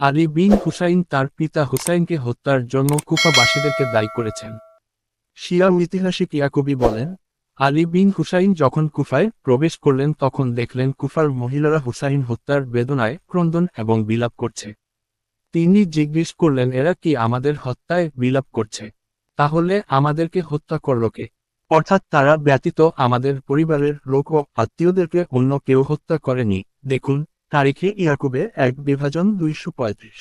আলী বিন হুসাইন তার পিতা হুসাইনকে হত্যার জন্য কুফাবাসীদেরকে দায়ী করেছেন। শিয়া ঐতিহাসিক ইয়াকুবি বলেন, আলী বিন হুসাইন যখন কুফায় প্রবেশ করলেন তখন দেখলেন কুফার মহিলারা হুসাইন হত্যার বেদনায় ক্রন্দন এবং বিলাপ করছে। তিনি জিজ্ঞেস করলেন, এরা কি আমাদের হত্যায় বিলাপ করছে? তাহলে আমাদেরকে হত্যা করল কে? অর্থাৎ তারা ব্যতীত আমাদের পরিবারের লোক ও আত্মীয়দেরকে অন্য কেউ হত্যা করেনি। দেখুন তারিখে ইয়াকুবে 1 235।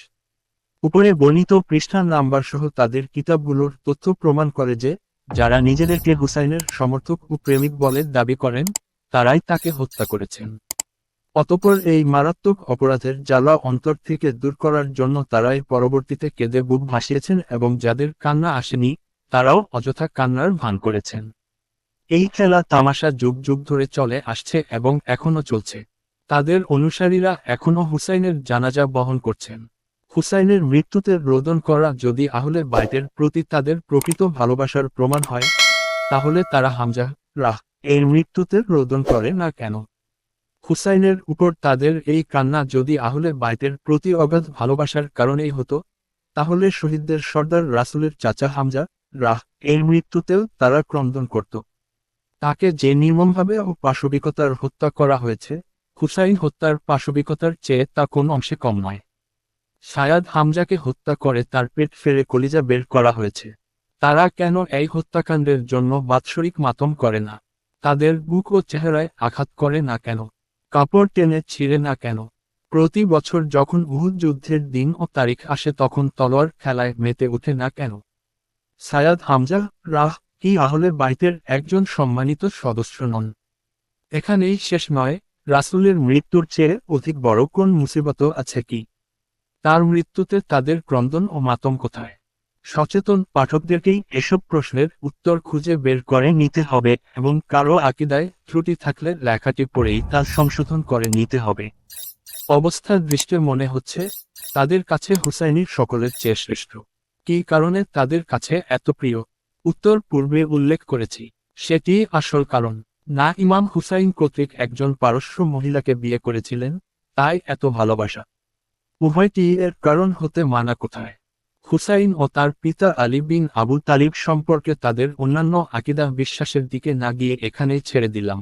উপরে বর্ণিত পৃষ্ঠার নাম্বার সহ তাদের কিতাবগুলোর তথ্য প্রমাণ করে যে, যারা নিজেদেরকে হুসাইনের সমর্থক ও প্রেমিক বলে দাবি করেন, তারাই তাকে হত্যা করেছেন। অতঃপর এই মারাত্মক অপরাধের জ্বালা অন্তর থেকে দূর করার জন্য তারাই পরবর্তীতে কেঁদে বুক ভাসিয়েছেন এবং যাদের কান্না আসেনি, তারাও অযথা কান্নার ভান করেছেন। এই খেলা তামাশা যুগ যুগ ধরে চলে আসছে এবং এখনও চলছে। তাদের অনুসারীরা এখনও হুসাইনের জানাজা বহন করছেন। হুসাইনের মৃত্যুতে রোদন করা যদি আহলে বাইতের প্রতি তাদের প্রকৃত ভালোবাসার প্রমাণ হয়, তাহলে তারা হামজা, রাহ এর মৃত্যুতে রোদন করে না কেন? হুসাইনের উপর তাদের এই কান্না যদি আহলে বাইতের প্রতি অগাধ ভালোবাসার কারণেই হতো, তাহলে শহীদদের সর্দার রাসূলের চাচা হামজা, রাহ এর মৃত্যুতেও তারা ক্রন্দন করত। তাকে যে নির্মমভাবে ও পাশবিকতার হত্যা করা হয়েছে, হুসাইন হত্যার পাশবিকতার চেয়ে তা কোন অংশে কম নয়। শায়াদ হামজাকে হত্যা করে তার পেট ফেরে কলিজা বের করা হয়েছে। তারা কেন এই হত্যাকাণ্ডের জন্য বাৎসরিক মাতম করে না? তাদের বুক ও চেহারায় আঘাত করে না কেন? কাপড় টেনে ছিঁড়ে না কেন? প্রতি বছর যখন উহুদ যুদ্ধের দিন ও তারিখ আসে তখন তলোয়ার খেলায় মেতে ওঠে না কেন? সায়াদ হামজা, রাহ কি আহলে বাইতের একজন সম্মানিত সদস্য নন? এখানেই শেষ নয়, রাসূলের মৃত্যুর চেয়ে অধিক বড় কোন মুসিবত আছে কি? তার মৃত্যুতে তাদের ক্রন্দন ও মাতম কোথায়? সচেতন পাঠকদেরকেই এসব প্রশ্নের উত্তর খুঁজে বের করে নিতে হবে এবং কারো আকীদায় ত্রুটি থাকলে লেখাটি পড়েই তা সংশোধন করে নিতে হবে। অবস্থার দৃষ্টে মনে হচ্ছে, তাদের কাছে হুসাইনি সকলের চেয়ে শ্রেষ্ঠ। কী কারণে তাদের কাছে এত প্রিয়? উত্তর পূর্বে উল্লেখ করেছি। সেটি আসল কারণ। না ইমাম হুসাইন কর্তৃক একজন পারস্য মহিলাকে বিয়ে করেছিলেন, তাই এত ভালোবাসা। উভয়টি এর কারণ হতে মানা কোথায়? হুসাইন ও তার পিতা আলী বিন আবু তালিব সম্পর্কে তাদের অন্যান্য আকীদা বিশ্বাসের দিকে না গিয়ে এখানেই ছেড়ে দিলাম।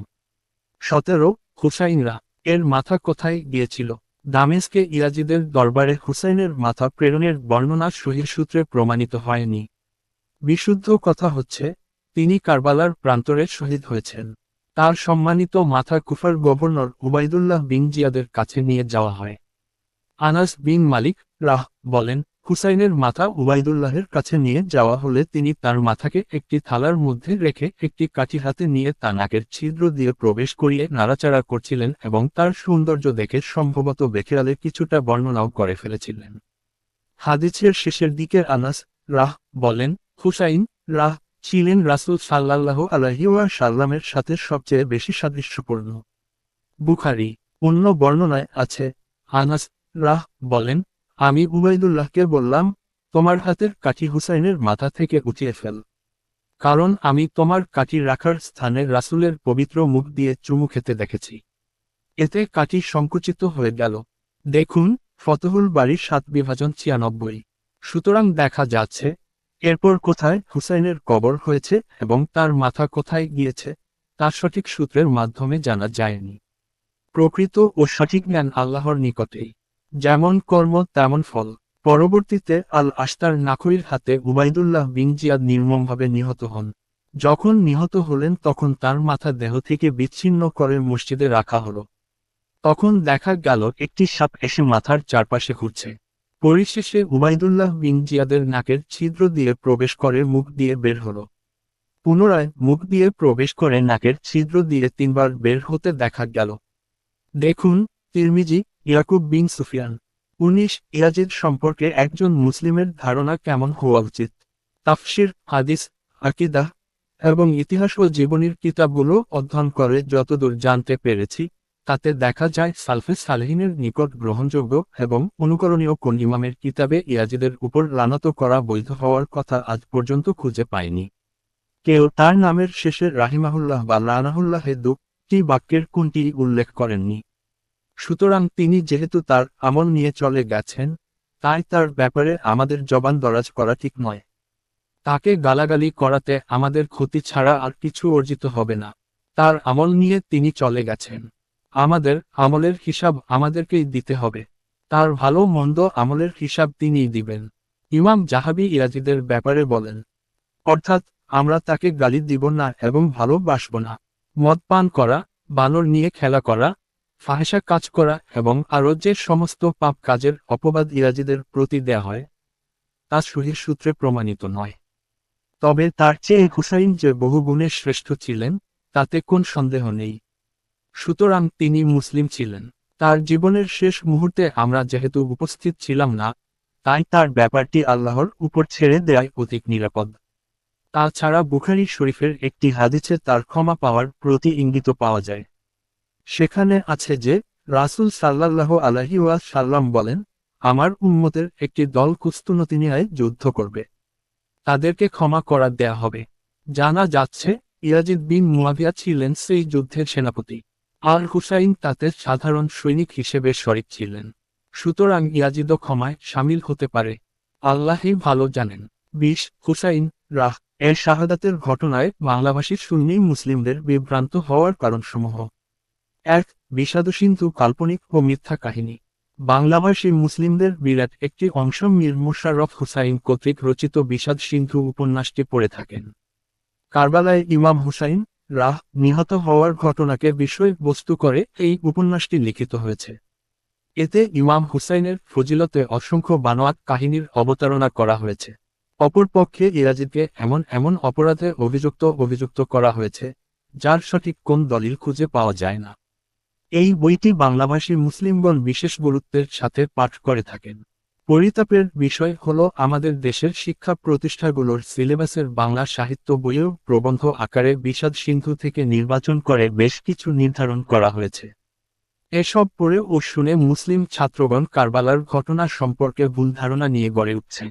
17 হুসাইনরা এর মাথা কোথায় গিয়েছিল? দামেস্কে ইয়াজিদের দরবারে হুসাইনের মাথা প্রেরণের বর্ণনা সহিহ সূত্রে প্রমাণিত হয়নি। বিশুদ্ধ কথা হচ্ছে, তিনি কারবালার প্রান্তরে শহীদ হয়েছেন। তার সম্মানিত মাথা কুফার গভর্নর উবাইদুল্লাহ বিন জিয়াদের কাছে নিয়ে যাওয়া হয়। আনাস বিন মালিক রাহ বলেন, হুসাইনের মাথা উবাইদুল্লাহের কাছে নিয়ে যাওয়া হলে তিনি তার মাথাকে একটি থালার মধ্যে রেখে একটি কাঠি হাতে নিয়ে তা নাকের ছিদ্র দিয়ে প্রবেশ করিয়ে নাড়াচাড়া করছিলেন এবং তার সৌন্দর্য দেখে সম্ভবত বেখেরালে কিছুটা বর্ণনাও করে ফেলেছিলেন। হাদিসের শেষের দিকে আনাস রাহ বলেন, হুসাইন রাহ ছিলেন রাসূল সাল্লাল্লাহু আলাইহি ওয়াসাল্লামের সাথে সবচেয়ে বেশি সাদৃশ্যপূর্ণ। বুখারী। অন্য বর্ণনায় আছে, আনাস রাহ বলেন, আমি উবাইদুল্লাহকে বললাম, তোমার হাতের কাঠি হুসাইনের মাথা থেকে উঠিয়ে ফেল। কারণ আমি তোমার কাঠি রাখার স্থানে রাসূলের পবিত্র মুখ দিয়ে চুমু খেতে দেখেছি। এতে কাঠি সংকুচিত হয়ে গেল। দেখুন, ফতহুল বারী 7/96। সুতরাং দেখা যাচ্ছে, এরপর কোথায় হুসাইনের কবর হয়েছে এবং তার মাথা কোথায় গিয়েছে, তা সঠিক সূত্রের মাধ্যমে জানা যায়নি। প্রকৃত ও সঠিক জ্ঞান আল্লাহর নিকটেই। যেমন কর্ম তেমন ফল। পরবর্তীতে আল আশতার নাখুইর হাতে উবাইদুল্লাহ বিন জিয়াদ নির্মমভাবে নিহত হন। যখন নিহত হলেন তখন তার মাথা দেহ থেকে বিচ্ছিন্ন করে মসজিদে রাখা হলো। তখন দেখা গেল একটি সাপ এসে মাথার চারপাশে ঘুরছে। পরিশেষে উবাইদুল্লাহ বিন জিয়াদের নাকের ছিদ্র দিয়ে প্রবেশ করে মুখ দিয়ে বের হলো। পুনরায় মুখ দিয়ে প্রবেশ করে নাকের ছিদ্র দিয়ে 3বার বের হতে দেখা গেল। দেখুন, তিরমিজি, ইয়াকুব বিন সুফিয়ান। 19 ইয়াজিদ সম্পর্কে একজন মুসলিমের ধারণা কেমন হওয়া উচিত? তাফসির, হাদিস, আকীদাহ এবং ইতিহাস ও জীবনীর কিতাবগুলো অধ্যয়ন করে যতদূর জানতে পেরেছি, তাতে দেখা যায় সালফে সালেহিনের নিকট গ্রহণযোগ্য এবং অনুকরণীয় কোন ইমামের কিতাবে ইয়াজিদের উপর লানত করা বৈধ হওয়ার কথা আজ পর্যন্ত খুঁজে পায়নি। কেউ তার নামের শেষে রাহিমাহুল্লাহ বা লানাহুল্লাহে দুটি বাক্যের কোনটি উল্লেখ করেননি। সুতরাং তিনি যেহেতু তার আমল নিয়ে চলে গেছেন, তাই তার ব্যাপারে আমাদের জবান দরাজ করা ঠিক নয়। তাকে গালাগালি করাতে আমাদের ক্ষতি ছাড়া আর কিছু অর্জিত হবে না। তার আমল নিয়ে তিনি চলে গেছেন। আমাদের আমলের হিসাব আমাদেরকেই দিতে হবে। তার ভালো মন্দ আমলের হিসাব তিনিই দিবেন। ইমাম জাহাবি ইয়াজিদের ব্যাপারে বলেন, অর্থাৎ আমরা তাকে গালি দিব না এবং ভালোবাসব না। মদ পান করা, বানর নিয়ে খেলা করা, ফাহেসা কাজ করা এবং আরও যে সমস্ত পাপ কাজের অপবাদ ইয়াজিদের প্রতি দেয়া হয় তা সহিহ সূত্রে প্রমাণিত নয়। তবে তার চেয়ে হুসাইন যে বহুগুণে শ্রেষ্ঠ ছিলেন তাতে কোন সন্দেহ নেই। সুতরাং তিনি মুসলিম ছিলেন। তার জীবনের শেষ মুহূর্তে আমরা যেহেতু উপস্থিত ছিলাম না, তাই তার ব্যাপারটি আল্লাহর উপর ছেড়ে দেয়াই অধিক নিরাপদ। তাছাড়া বুখারী শরীফের একটি হাদিসে তার ক্ষমা পাওয়ার প্রতি ইঙ্গিত পাওয়া যায়। সেখানে আছে যে, রাসূল সাল্লাল্লাহু আলাইহি ওয়াসাল্লাম বলেন, আমার উম্মতের একটি দল কুস্তুনতিনিয়ায় যুদ্ধ করবে। তাদেরকে ক্ষমা করা দেয়া হবে। জানা যাচ্ছে, ইয়াজিদ বিন মুয়াবিয়া ছিলেন সেই যুদ্ধের সেনাপতি। আর হুসাইন তাতে সাধারণ সৈনিক হিসেবে শরিক ছিলেন। সুতরাং ইয়াজিদও ক্ষমায় শামিল হতে পারে। আল্লাহই ভালো জানেন। 20 হুসাইন রাহ এর শাহাদাতের ঘটনায় বাংলাভাষী সুন্নি মুসলিমদের বিভ্রান্ত হওয়ার কারণসমূহ। 1. বিষাদসিন্ধু কাল্পনিক ও মিথ্যা কাহিনী। বাংলাভাষী মুসলিমদের বিরাট একটি অংশ মীর মোশাররফ হুসাইন কর্তৃক রচিত বিষাদ সিন্ধু উপন্যাসটি পড়ে থাকেন। কারবালায় ইমাম হুসাইন রাহ নিহত হওয়ার ঘটনাকে বিষয়বস্তু করে এই উপন্যাসটি লিখিত হয়েছে। এতে ইমাম হুসাইনের ফজিলতে অসংখ্য বানোয়াট কাহিনীর অবতারণা করা হয়েছে। অপরপক্ষে ইয়াজিদকে এমন এমন অপরাধে অভিযুক্ত করা হয়েছে যার সঠিক কোন দলিল খুঁজে পাওয়া যায় না। এই বইটি বাংলাভাষী মুসলিমগণ বিশেষ গুরুত্বের সাথে পাঠ করে থাকেন। পরিতাপের বিষয় হল আমাদের দেশের শিক্ষা প্রতিষ্ঠানগুলোর সিলেবাসের বাংলা সাহিত্য বইয়েও প্রবন্ধ আকারে বিষাদ সিন্ধু থেকে নির্বাচন করে বেশ কিছু নির্ধারণ করা হয়েছে। এসব পড়ে ও শুনে মুসলিম ছাত্রগণ কারবালার ঘটনা সম্পর্কে ভুল ধারণা নিয়ে গড়ে উঠছে।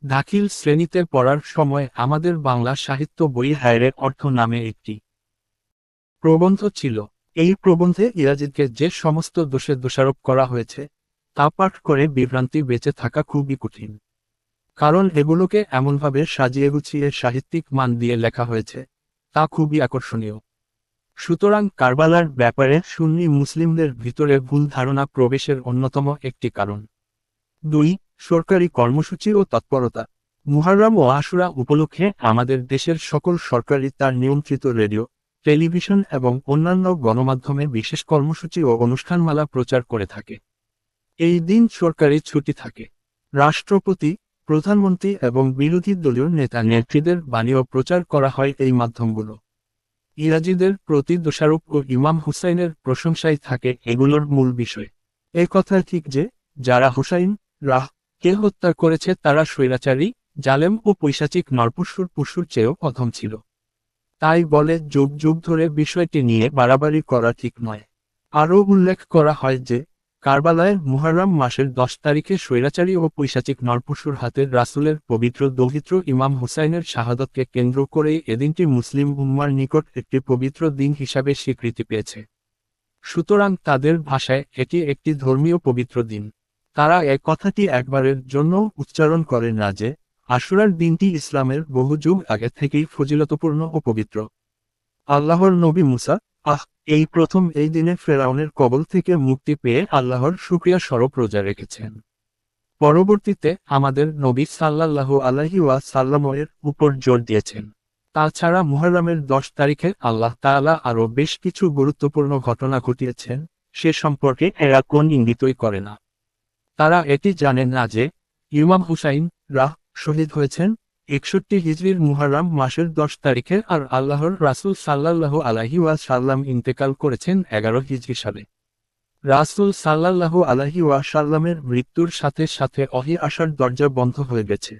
দাখিল শ্রেণীতে পড়ার সময় আমাদের বাংলা সাহিত্য বই হায়রের অর্থ নামে একটি প্রবন্ধ ছিল। এই প্রবন্ধে ইয়াজিদকে যে সমস্ত দোষে দোষারোপ করা হয়েছে তা পাঠ করে বিভ্রান্তি বেঁচে থাকা খুবই কঠিন। কারণ এগুলোকে এমনভাবে সাজিয়ে গুছিয়ে সাহিত্যিক মান দিয়ে লেখা হয়েছে তা খুবই আকর্ষণীয়। সুতরাং কারবালার ব্যাপারে সুন্নি মুসলিমদের ভিতরে ভুল ধারণা প্রবেশের অন্যতম একটি কারণ। 2. সরকারি কর্মসূচি ও তৎপরতা। মুহররম ও আশুরা উপলক্ষে আমাদের দেশের সকল সরকারি তার নিয়ন্ত্রিত রেডিও, টেলিভিশন এবং অন্যান্য গণমাধ্যমে বিশেষ কর্মসূচি ও অনুষ্ঠানমালা প্রচার করে থাকে। এই দিন সরকারি ছুটি থাকে। রাষ্ট্রপতি, প্রধানমন্ত্রী এবং বিরোধী দলীয় নেতা নেত্রীদের বাণীও প্রচার করা হয় এই মাধ্যমগুলো। ইয়াজিদের প্রতি দোষারোপ ও ইমাম হুসাইনের প্রশংসাই থাকে এগুলোর মূল বিষয়। এ কথা ঠিক যে, যারা হুসাইন রাহ কে হত্যা করেছে তারা স্বৈরাচারী, জালেম ও পৈশাচিক নরপশুর চেয়েও অধম ছিল। তাই বলে যুগ যুগ ধরে বিষয়টি নিয়ে বাড়াবাড়ি করা ঠিক নয়। আরও উল্লেখ করা হয় যে, কারবালায় মুহররম মাসের 10 তারিখে স্বৈরাচারী ও পৈশাচিক নরপশুর হাতের রাসূলের পবিত্র দৌহিত্র ইমাম হুসাইনের শাহাদতকে কেন্দ্র করেই এদিনটি মুসলিম উম্মার নিকট একটি পবিত্র দিন হিসাবে স্বীকৃতি পেয়েছে। সুতরাং তাদের ভাষায় এটি একটি ধর্মীয় পবিত্র দিন। তারা কথাটি একবারের জন্য উচ্চারণ করে না যে, আশুরার দিনটি ইসলামের বহু যুগ আগে থেকেই ফজিলতপূর্ণ ও পবিত্র। আল্লাহর নবী মুসা এই প্রথম এই দিনে ফেরাউনের কবল থেকে মুক্তি পেয়ে আল্লাহর শুকরিয়া স্বরূপ রোজা রেখেছেন। পরবর্তীতে আমাদের নবী সাল্লাল্লাহু আলাইহি ওয়াসাল্লাম এর উপর জোর দিয়েছেন। তাছাড়া মুহররমের 10 তারিখে আল্লাহ তাআলা আরও বেশ কিছু গুরুত্বপূর্ণ ঘটনা ঘটিয়েছেন, সে সম্পর্কে এরা কোন ইঙ্গিতই করে না। তারা এটি জানেন না যে, ইমাম হুসাইন রাহ শহীদ হয়েছেন 61 হিজরির মুহররম মাসের 10 তারিখে আর আল্লাহর রাসূল সাল্লাল্লাহু আলাইহি ওয়াসাল্লাম ইন্তেকাল করেছেন 11 হিজরি সালে। রাসূল সাল্লাল্লাহু আলাইহি ওয়াসাল্লামের মৃত্যুর সাথে সাথে ওহী আসার দরজা বন্ধ হয়ে গেছে।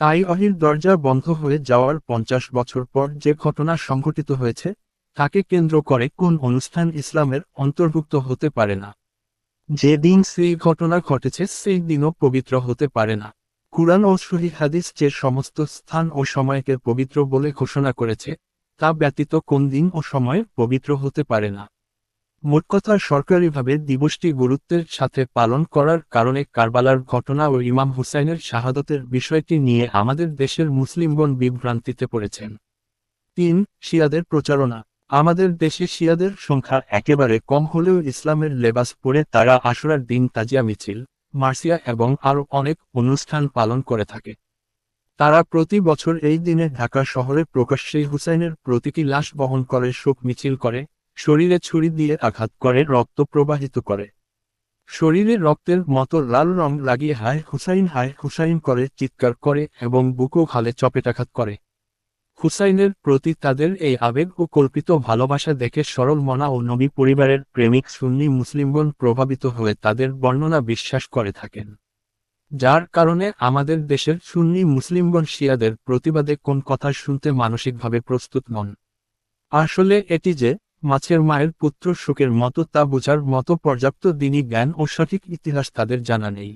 তাই ওহীর দরজা বন্ধ হয়ে যাওয়ার 50 বছর পর যে ঘটনা সংঘটিত হয়েছে তাকে কেন্দ্র করে কোন অনুষ্ঠান ইসলামের অন্তর্ভুক্ত হতে পারে না। যে দিন সেই ঘটনা ঘটেছে সেই দিনও পবিত্র হতে পারে না। কুরআন ও সহিহ হাদিস যে সমস্ত স্থান ও সময়কে পবিত্র বলে ঘোষণা করেছে তা ব্যতীত কোন দিন ও সময় পবিত্র হতে পারে না। মোট কথা সরকারিভাবে দিবসটি গুরুত্বের সাথে পালন করার কারণে কারবালার ঘটনা ও ইমাম হুসাইনের শাহাদতের বিষয়টি নিয়ে আমাদের দেশের মুসলিমগণ বিভ্রান্তিতে পড়েছেন। ৩. শিয়াদের প্রচারণা। আমাদের দেশে শিয়াদের সংখ্যা একেবারে কম হলেও ইসলামের লেবাস পরে তারা আশুরার দিন তাজিয়া মিছিল, মার্সিয়া এবং আরও অনেক অনুষ্ঠান পালন করে থাকে। তারা প্রতি বছর এই দিনে ঢাকা শহরে প্রকাশ্যেই হুসাইনের প্রতীকী লাশ বহন করে শোক মিছিল করে, শরীরে ছুরি দিয়ে আঘাত করে রক্ত প্রবাহিত করে। শরীরে রক্তের মতো লাল রং লাগিয়ে হায় হুসাইন করে চিৎকার করে এবং বুকও খালে চপেটাঘাত করে। হুসাইনের প্রতি তাদের এই আবেগ ও কল্পিত ভালোবাসা দেখে সরল মনা ও নবী পরিবারের প্রেমিক সুন্নি মুসলিমগণ প্রভাবিত হয়ে তাদের বর্ণনা বিশ্বাস করে থাকেন। যার কারণে আমাদের দেশের সুন্নি মুসলিমগণ শিয়াদের প্রতিবাদে কোন কথা শুনতে মানসিকভাবে প্রস্তুত নন। আসলে এটি যে মাছের মায়ের পুত্র শোকের মতো তা বোঝার মতো পর্যাপ্ত দিনী জ্ঞান ও সঠিক ইতিহাস তাদের জানা নেই।